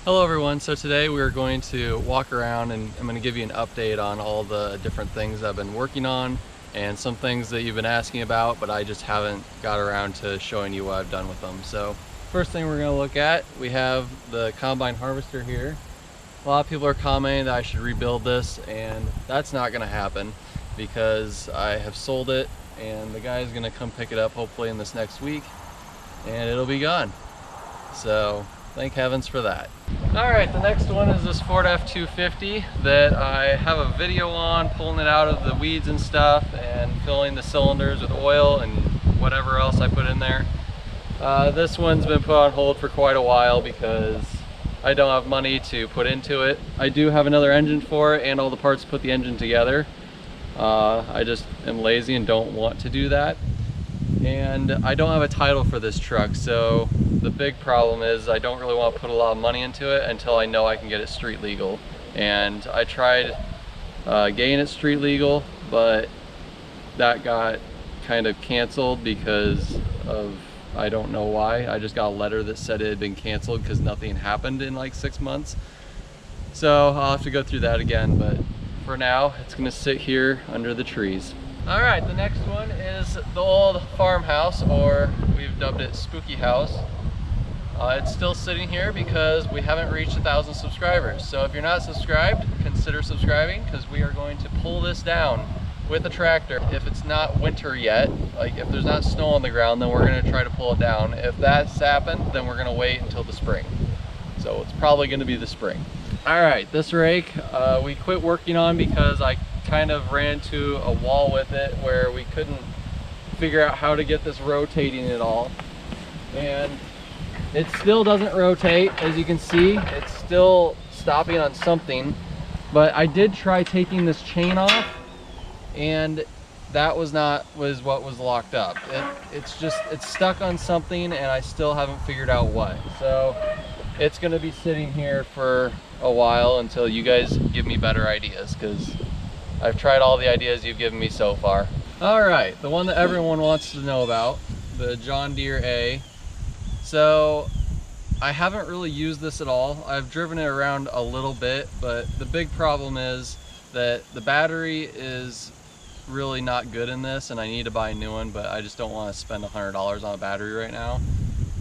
Hello everyone, so today we're going to walk around and I'm going to give you an update on all the different things I've been working on and some things that you've been asking about, but I just haven't got around to showing you what I've done with them. So first thing we're going to look at, we have the combine harvester here. A lot of people are commenting that I should rebuild this, and that's not going to happen because I have sold it and the guy is going to come pick it up hopefully in this next week and it'll be gone. So thank heavens for that. Alright, the next one is this Ford F-250 that I have a video on, pulling it out of the weeds and stuff and filling the cylinders with oil and whatever else I put in there. This one's been put on hold for quite a while because I don't have money to put into it. I do have another engine for it and all the parts to put the engine together. I just am lazy and don't want to do that. And I don't have a title for this truck, so the big problem is I don't really want to put a lot of money into it until I know I can get it street legal. And I tried getting it street legal, but that got kind of canceled because of, I don't know why. I just got a letter that said it had been canceled because nothing happened in like 6 months. So I'll have to go through that again, but for now it's going to sit here under the trees. Alright, the next one is the old farmhouse, or we've dubbed it Spooky House. It's still sitting here because we haven't reached 1,000 subscribers. So if you're not subscribed, consider subscribing because we are going to pull this down with a tractor. If it's not winter yet, like if there's not snow on the ground, then we're going to try to pull it down. If that's happened, then we're going to wait until the spring. So it's probably going to be the spring. Alright, this rake we quit working on because I kind of ran into a wall with it where we couldn't figure out how to get this rotating at all, and it still doesn't rotate. As you can see, it's still stopping on something, but I did try taking this chain off and that was what was locked up. It's stuck on something and I still haven't figured out what. So it's going to be sitting here for a while until you guys give me better ideas, because I've tried all the ideas you've given me so far. Alright, the one that everyone wants to know about, the John Deere A. So I haven't really used this at all. I've driven it around a little bit, but the big problem is that the battery is really not good in this and I need to buy a new one, but I just don't want to spend $100 on a battery right now.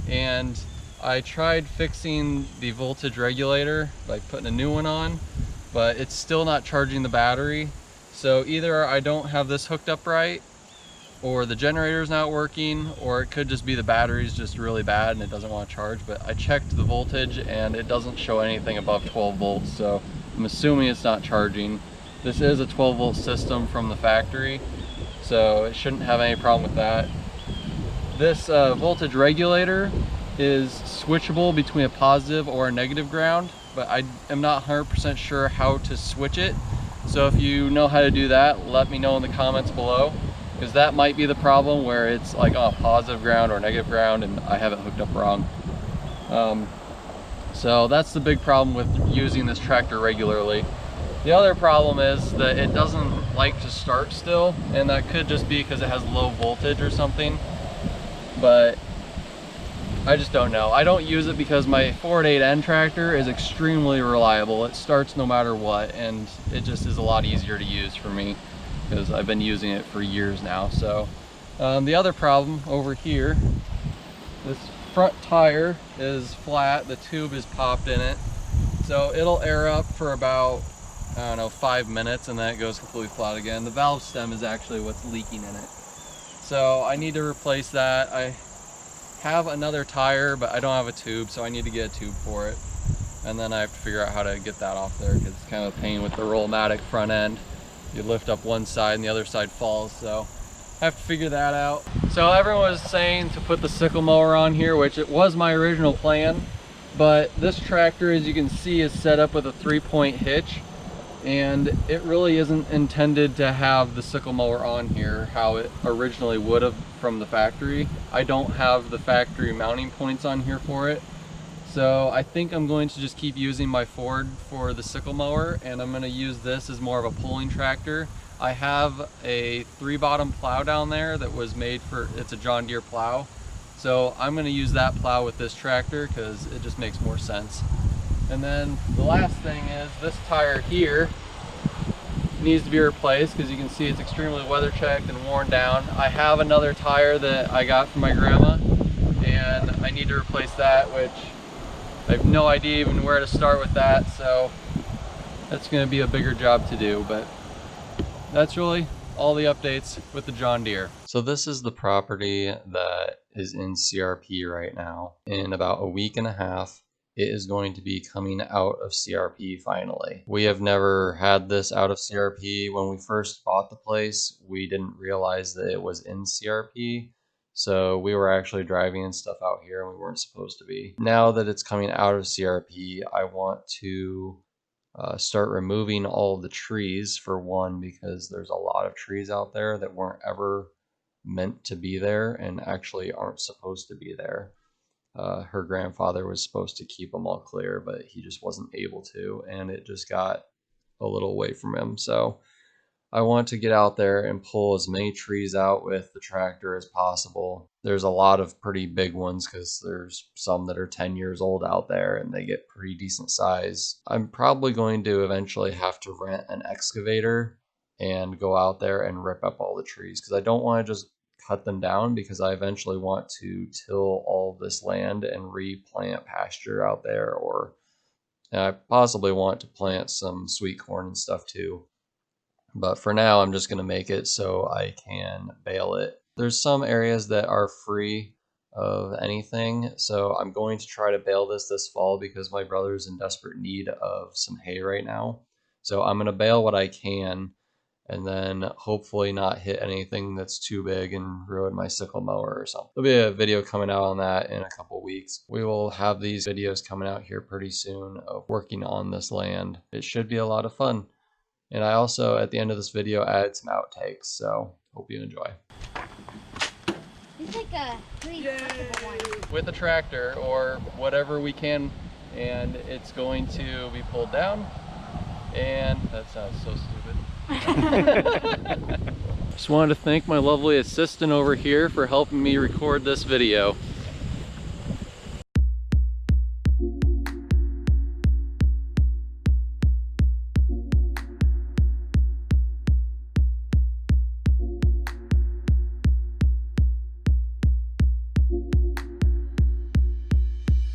And I tried fixing the voltage regulator by putting a new one on, but it's still not charging the battery. So either I don't have this hooked up right, or the generator's not working, or it could just be the battery's just really bad and it doesn't want to charge. But I checked the voltage and it doesn't show anything above 12 volts, so I'm assuming it's not charging. This is a 12 volt system from the factory, so it shouldn't have any problem with that. This voltage regulator is switchable between a positive or a negative ground, but I am not 100% sure how to switch it. So if you know how to do that, let me know in the comments below, because that might be the problem, where it's like on a positive ground or negative ground and I have it hooked up wrong. So that's the big problem with using this tractor regularly. The other problem is that it doesn't like to start still, and that could just be because it has low voltage or something, but I just don't know. I don't use it because my Ford 8N tractor is extremely reliable. It starts no matter what, and it just is a lot easier to use for me because I've been using it for years now. So the other problem over here, this front tire is flat, the tube is popped in it, so it'll air up for about, I don't know, 5 minutes and then it goes completely flat again. The valve stem is actually what's leaking in it, so I need to replace that. I have another tire, but I don't have a tube, so I need to get a tube for it, and then I have to figure out how to get that off there because it's kind of a pain with the Rollmatic front end. You lift up one side and the other side falls, so I have to figure that out. So everyone was saying to put the sickle mower on here, which it was my original plan, but this tractor, as you can see, is set up with a 3-point hitch, and it really isn't intended to have the sickle mower on here how it originally would have from the factory. I don't have the factory mounting points on here for it, so I think I'm going to just keep using my Ford for the sickle mower, and I'm going to use this as more of a pulling tractor. I have a 3-bottom plow down there that was made for, it's a John Deere plow, so I'm going to use that plow with this tractor because it just makes more sense. And then the last thing is this tire here needs to be replaced because you can see it's extremely weather checked and worn down. I have another tire that I got from my grandma and I need to replace that, which I have no idea even where to start with that, so that's going to be a bigger job to do. But that's really all the updates with the John Deere. So this is the property that is in CRP right now. In about a week and a half, it is going to be coming out of CRP finally. We have never had this out of CRP. When we first bought the place, we didn't realize that it was in CRP. So we were actually driving and stuff out here and we weren't supposed to be. Now that it's coming out of CRP, I want to start removing all of the trees, for one, because there's a lot of trees out there that weren't ever meant to be there and actually aren't supposed to be there. Her grandfather was supposed to keep them all clear, but he just wasn't able to, and it just got a little away from him. So I want to get out there and pull as many trees out with the tractor as possible. There's a lot of pretty big ones because there's some that are 10 years old out there and they get pretty decent size. I'm probably going to eventually have to rent an excavator and go out there and rip up all the trees because I don't want to just cut them down, because I eventually want to till all this land and replant pasture out there, or I possibly want to plant some sweet corn and stuff too. But for now, I'm just going to make it so I can bale it. There's some areas that are free of anything, so I'm going to try to bale this fall because my brother's in desperate need of some hay right now. So I'm going to bale what I can and then hopefully not hit anything that's too big and ruin my sickle mower or something. There'll be a video coming out on that in a couple weeks. We will have these videos coming out here pretty soon of working on this land. It should be a lot of fun. And I also, at the end of this video, added some outtakes, so hope you enjoy. It's like a really one. With a tractor or whatever we can, and it's going to be pulled down, and that sounds so stupid. Just wanted to thank my lovely assistant over here for helping me record this video.